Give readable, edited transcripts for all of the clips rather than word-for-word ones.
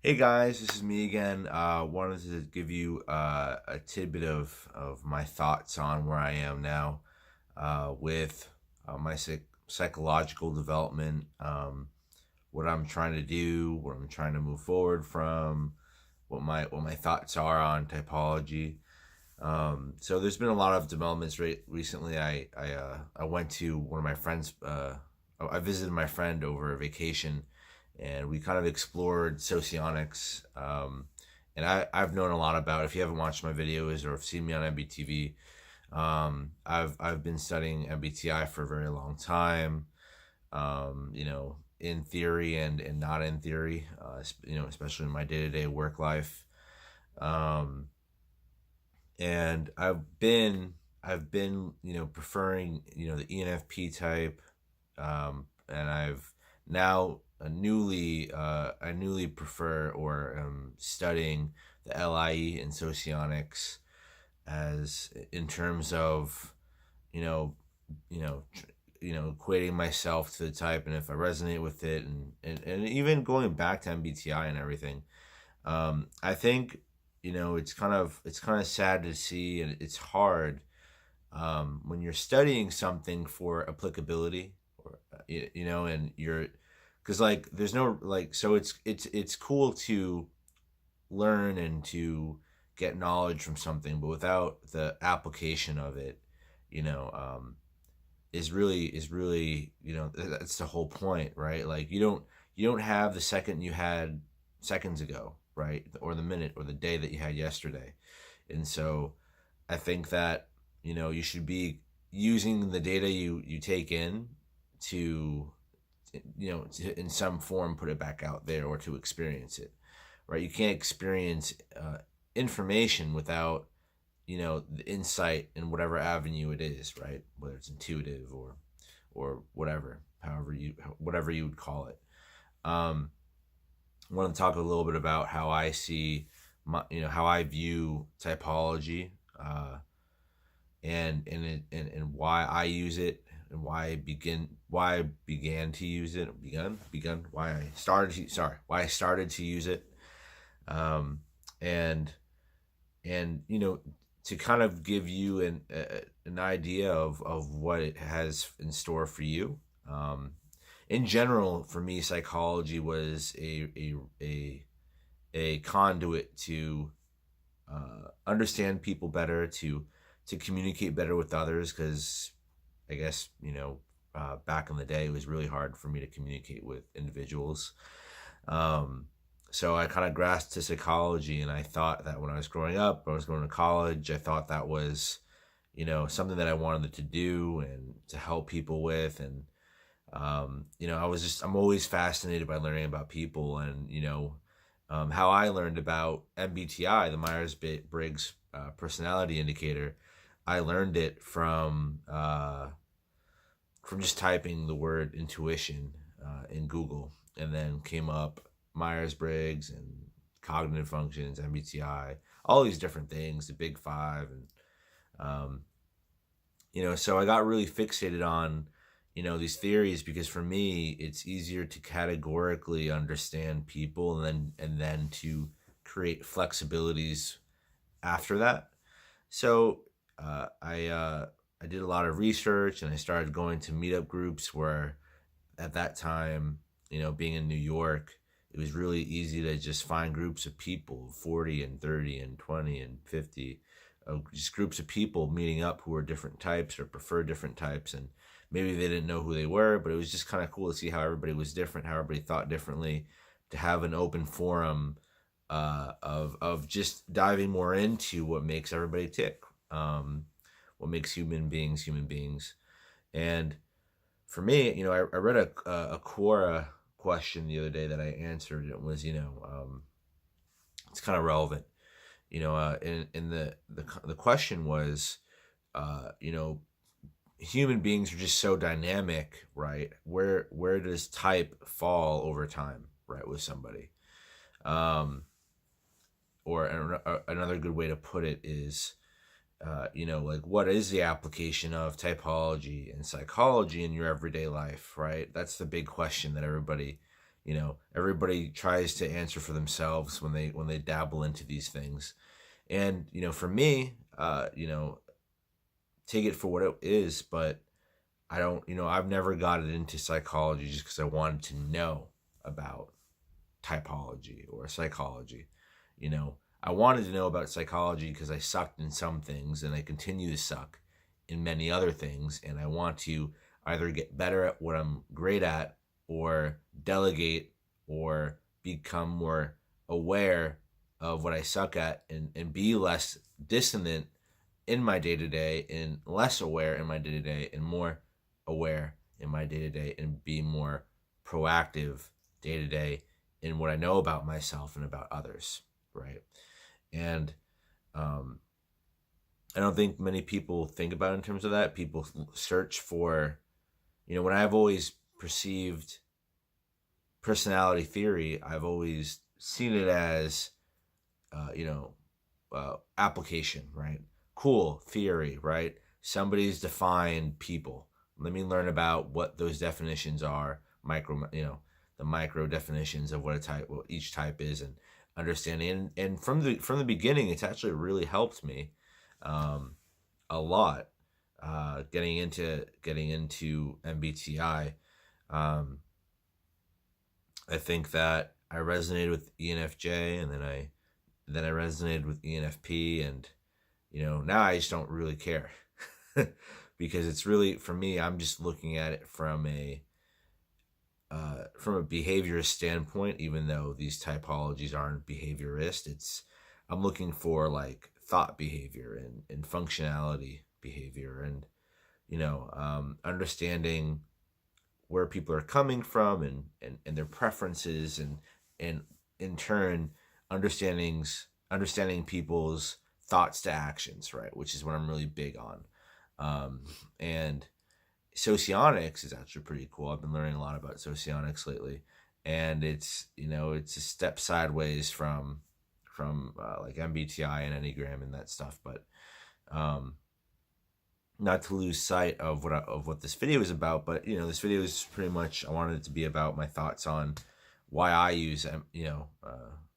Hey guys, this is me again. Wanted to give you a tidbit of my thoughts on where I am now with my psychological development, what I'm trying to do, what I'm trying to move forward from, what my thoughts are on typology. So there's been a lot of developments recently. I went to one of my friends. I visited my friend over a vacation, and we kind of explored socionics. And I've known a lot about. If you haven't watched my videos or have seen me on MBTV, I've been studying MBTI for a very long time. In theory and not in theory. Especially in my day to day work life. Um, and I've been preferring the ENFP type, and I've now I newly prefer or am studying the LIE and socionics as in terms of you know you know tr- equating myself to the type, and if I resonate with it, and even going back to MBTI and everything. I think it's kind of sad to see, and it's hard when you're studying something for applicability, or and you're because like there's no like so it's cool to learn and to get knowledge from something, but without the application of it, you know, is really that's the whole point, right? Like you don't have the second you had seconds ago, right? Or the minute or the day that you had yesterday. And so I think that you should be using the data you take in to in some form put it back out there, or to experience it, right? You can't experience information without the insight in whatever avenue it is, right? Whether it's intuitive or whatever, whatever you would call it. I want to talk a little bit about how I see how I view typology, and why I use it, and why I began to use it, why I started to use it, um, and and to kind of give you an idea of what it has in store for you. In general, for me, psychology was a conduit to understand people better, to communicate better with others, because I guess back in the day it was really hard for me to communicate with individuals. Um, so I kind of grasped to psychology, and I thought that when I was growing up, when I was going to college, I thought that was something that I wanted to do and to help people with. And I'm always fascinated by learning about people, and how I learned about MBTI, the Myers Briggs Personality Indicator. I learned it from just typing the word intuition in Google, and then came up Myers Briggs and cognitive functions, MBTI, all these different things, the Big Five, and um, so I got really fixated on these theories, because for me it's easier to categorically understand people, and then to create flexibilities after that. So I did a lot of research, and I started going to meetup groups where, at that time, being in New York, it was really easy to just find groups of people, 40 and 30 and 20 and 50, just groups of people meeting up who were different types or preferred different types. And maybe they didn't know who they were, but it was just kind of cool to see how everybody was different, how everybody thought differently, to have an open forum of just diving more into what makes everybody tick, what makes human beings. And for me, I read a Quora question the other day that I answered. It was, it's kind of relevant. In the question was, you know, human beings are just so dynamic, right? Where does type fall over time, right, with somebody? Um, or another good way to put it is, like, what is the application of typology and psychology in your everyday life, right? That's the big question that everybody, Everybody tries to answer for themselves when they dabble into these things. And for me, take it for what it is, but I don't, I've never gotten into psychology just because I wanted to know about typology or psychology. I wanted to know about psychology because I sucked in some things and I continue to suck in many other things. And I want to either get better at what I'm great at, or delegate, or become more aware of what I suck at, and be less dissonant in my day to day, and less aware in my day to day, and more aware in my day to day, and be more proactive day to day in what I know about myself and about others, right? And I don't think many people think about it in terms of that. People search for, when I've always perceived personality theory, I've always seen it as, application, right? Cool theory, right? Somebody's defined people. Let me learn about what those definitions are, the micro definitions of what each type is, and understanding. And from the beginning, it's actually really helped me a lot. Getting into MBTI, I think that I resonated with ENFJ, and then I resonated with ENFP, and now I just don't really care because it's really, for me, I'm just looking at it from a behaviorist standpoint. Even though these typologies aren't behaviorist, I'm looking for like thought behavior and functionality behavior, and understanding where people are coming from, and their preferences, and in turn understanding people's thoughts to actions, right? Which is what I'm really big on. And socionics is actually pretty cool. I've been learning a lot about socionics lately, and it's a step sideways from like MBTI and Enneagram and that stuff. But not to lose sight of what this video is about, but this video is pretty much, I wanted it to be about my thoughts on why I use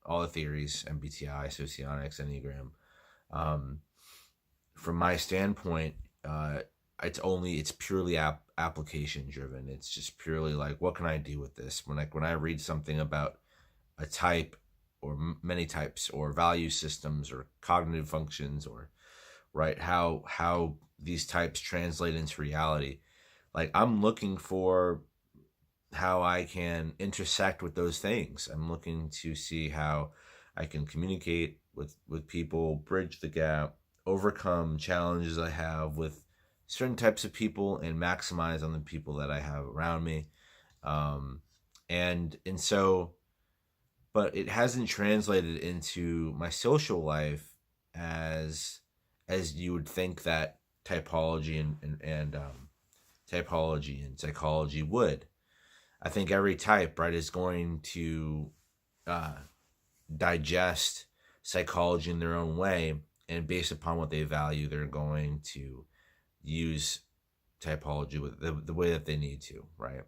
all the theories, MBTI, socionics, Enneagram. From my standpoint, it's purely application driven. It's just purely like, what can I do with this? When I read something about a type, or many types, or value systems, or cognitive functions, or right, how these types translate into reality, like, I'm looking for how I can intersect with those things. I'm looking to see how I can communicate with people, bridge the gap, overcome challenges I have with certain types of people, and maximize on the people that I have around me. And so, but it hasn't translated into my social life as you would think that typology and typology and psychology would. I think every type, right, is going to digest psychology in their own way, and based upon what they value, they're going to use typology with the way that they need to, right?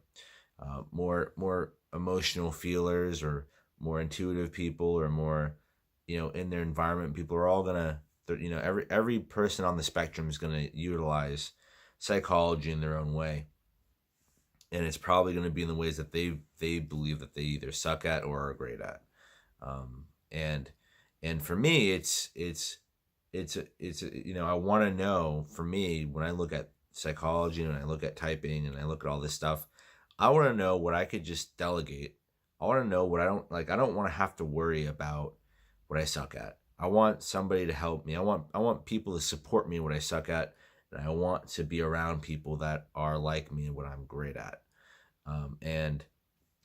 More emotional feelers, or more intuitive people, or more in their environment people, are all gonna, every person on the spectrum is gonna utilize psychology in their own way, and it's probably going to be in the ways that they believe that they either suck at or are great at. And for me, it's I want to know, for me, when I look at psychology, and I look at typing, and I look at all this stuff, I want to know what I could just delegate. I want to know what I don't like. I don't want to have to worry about what I suck at. I want somebody to help me. I want people to support me in what I suck at, and I want to be around people that are like me and what I'm great at. And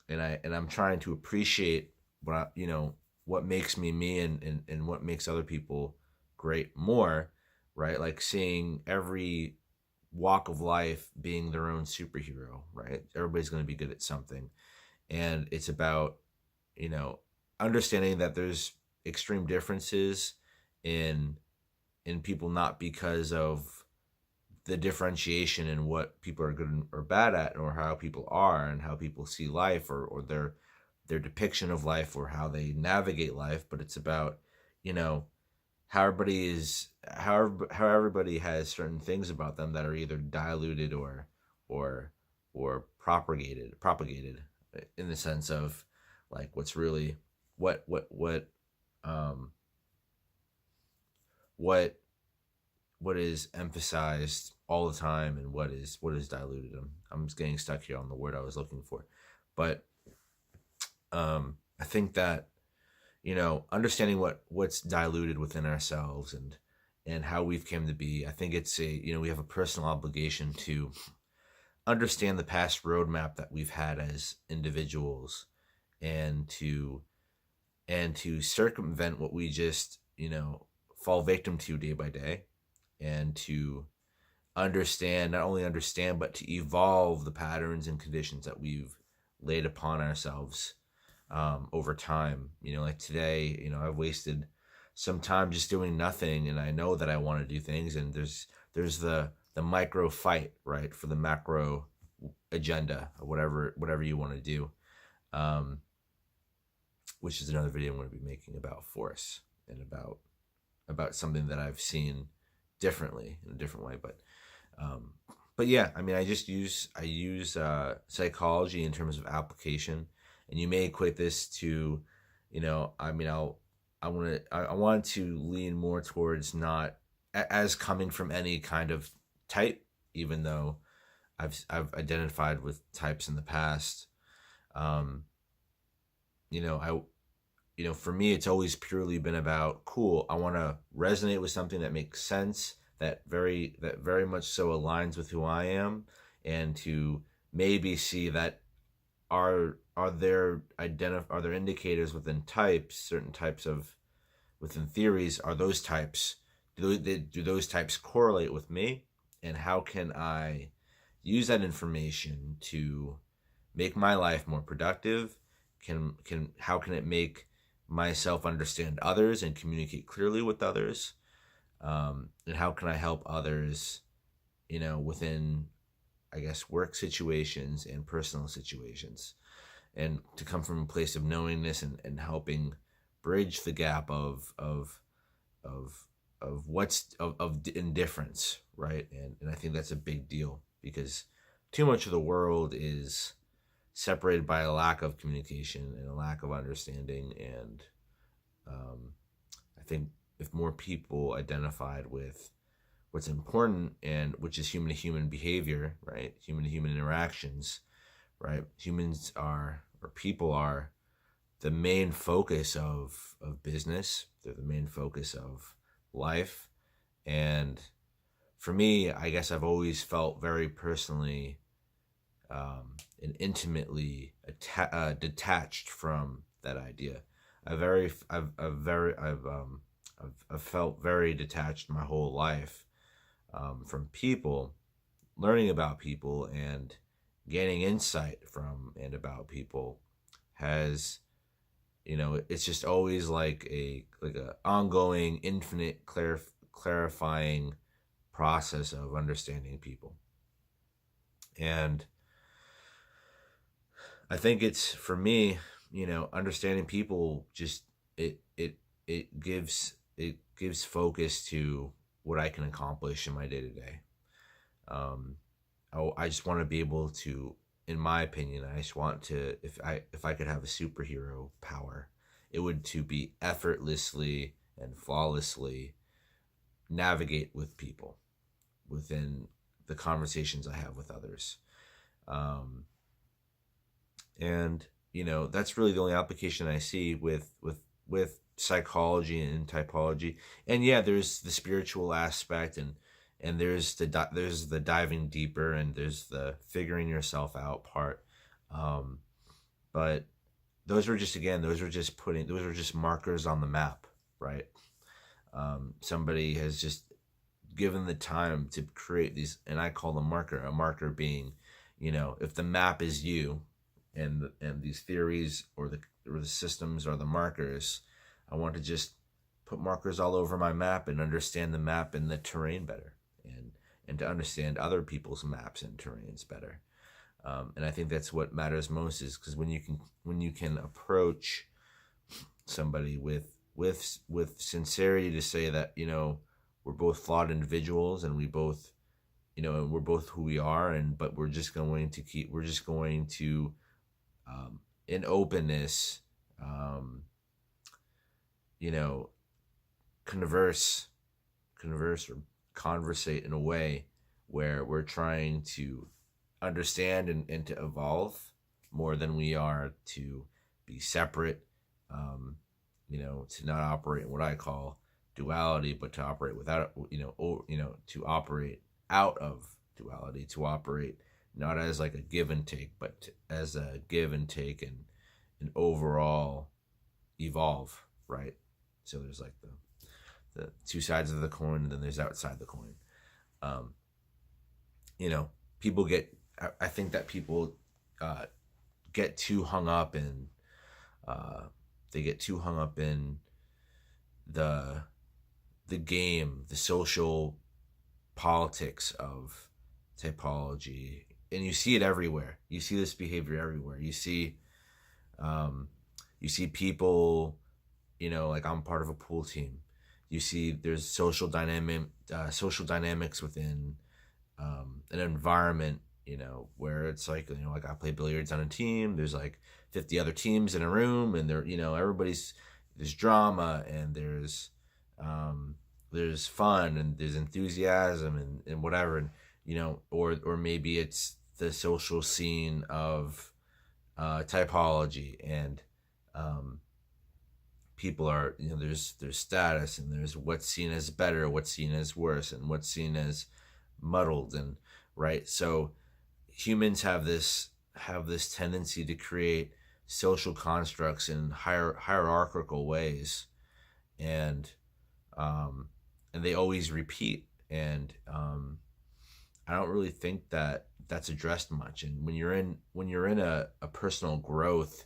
I'm trying to appreciate what makes me, and what makes other people great more, right? Like seeing every walk of life being their own superhero, right? Everybody's going to be good at something, and it's about understanding that there's extreme differences in people, not because of the differentiation in what people are good or bad at, or how people are, and how people see life, or their their depiction of life or how they navigate life, but it's about, you know, how everybody is how everybody has certain things about them that are either diluted or or propagated in the sense of like what's really what um what what is emphasized all the time and what is diluted. I'm just getting stuck here on the word I was looking for, but I think that, understanding what's diluted within ourselves and how we've came to be. I think it's we have a personal obligation to understand the past roadmap that we've had as individuals, and to circumvent what we just fall victim to day by day, and to not only understand, but to evolve the patterns and conditions that we've laid upon ourselves over time. Like today, I've wasted some time just doing nothing, and I know that I want to do things, and there's the micro fight, right, for the macro agenda, or whatever you want to do, which is another video I'm going to be making about force and about something that I've seen differently in a different way. But yeah, I mean, I use psychology in terms of application, and you may equate this to, I mean, I want to lean more towards not as coming from any kind of type, even though I've identified with types in the past. Um, for me, it's always purely been about, cool, I want to resonate with something that makes sense, that very much so aligns with who I am, and to maybe see that are there indicators within types, certain types of within theories, are those types, do those types correlate with me, and how can I use that information to make my life more productive? How can it make myself understand others and communicate clearly with others? And how can I help others, within, I guess, work situations and personal situations, and to come from a place of knowingness, and helping bridge the gap of what's of indifference, right? And I think that's a big deal, because too much of the world is separated by a lack of communication and a lack of understanding. And I think if more people identified with what's important, and which is human to human behavior, right? Human to human interactions, right? People are the main focus of business. They're the main focus of life. And for me, I guess I've always felt very personally and intimately detached from that idea. I've felt very detached my whole life from people, learning about people, and gaining insight from and about people has, it's just always like a ongoing, infinite, clarifying process of understanding people. And I think it's, for me, understanding people, just it gives focus to what I can accomplish in my day to day. I just want to be able to, in my opinion, I just want to, if I could have a superhero power, it would to be effortlessly and flawlessly navigate with people within the conversations I have with others. And that's really the only application I see with psychology and typology. And yeah, there's the spiritual aspect, and there's the diving deeper, and there's the figuring yourself out part. But those are just markers on the map, right? Somebody has just given the time to create these, and I call them a marker being, if the map is you, and these theories or the systems are the markers, I want to just put markers all over my map and understand the map and the terrain better, and to understand other people's maps and terrains better. And I think that's what matters most, is because when you can approach somebody with sincerity to say that, we're both flawed individuals, and we both, and we're both who we are, and but we're just going to, in openness, um, you know, converse, or conversate in a way where we're trying to understand and to evolve more than we are to be separate, to not operate in what I call duality, but to operate without, to operate out of duality, to operate not as like a give and take, but as a give and take, and an overall evolve, right? So there's like the two sides of the coin, and then there's outside the coin. Um, People get, I think that people get too hung up in, they get too hung up in the game, the social politics of typology, and you see it everywhere. You see this behavior everywhere. You see people, like I'm part of a pool team. You see there's social dynamics within an environment, where it's like, like I play billiards on a team. There's like 50 other teams in a room, and there's drama, and there's fun, and there's enthusiasm, and whatever, and or maybe it's the social scene of typology, and people are, there's status, and there's what's seen as better, what's seen as worse, and what's seen as muddled, and right. So humans have this tendency to create social constructs in hierarchical ways, and they always repeat, and I don't really think that that's addressed much. And when you're in a personal growth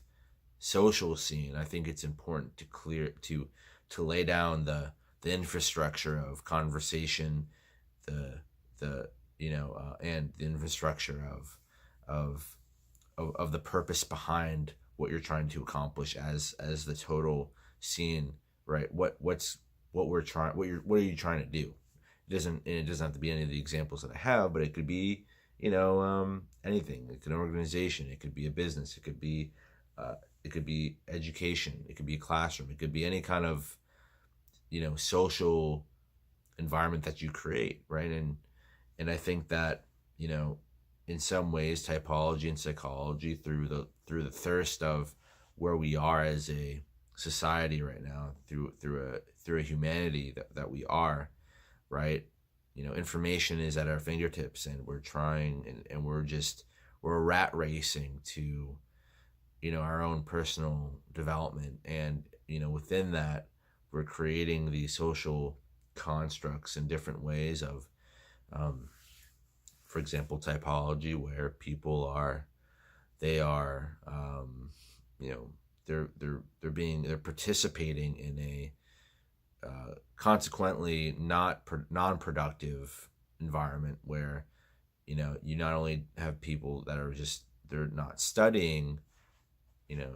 social scene, I think it's important to lay down the infrastructure of conversation, the and the infrastructure of the purpose behind what you're trying to accomplish as the total scene, right? What are you trying to do? It doesn't have to be any of the examples that I have, but it could be, anything. It could be an organization, it could be a business, it could be education, it could be a classroom, it could be any kind of, social environment that you create, right? And I think that, in some ways, typology and psychology, through the thirst of where we are as a society right now, through a humanity that we are, right? Information is at our fingertips, and we're trying, and we're rat racing to, our own personal development, and within that, we're creating these social constructs in different ways of, for example, typology, where people they're participating in a consequently non-productive environment, where you not only have people that are they're not studying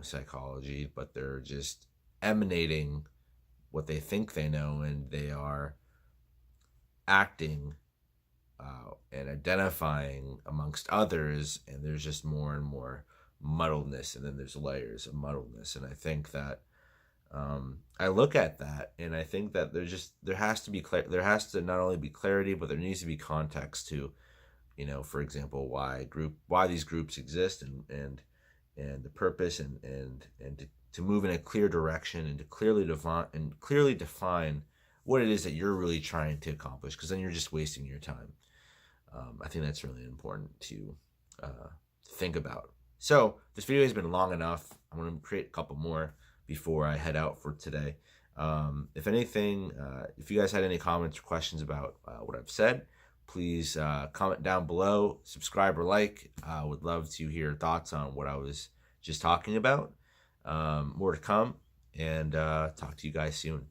psychology, but they're just emanating what they think they know, and they are acting and identifying amongst others, and there's just more and more muddledness, and then there's layers of muddledness. And I think that I look at that, and I think that there has to not only be clarity, but there needs to be context to, for example, why these groups exist, and the purpose, and to move in a clear direction, and to clearly define what it is that you're really trying to accomplish, because then you're just wasting your time. I think that's really important to think about. So this video has been long enough. I'm going to create a couple more before I head out for today. If anything, if you guys had any comments or questions about what I've said, please comment down below, subscribe or like. I would love to hear thoughts on what I was just talking about. More to come, and talk to you guys soon.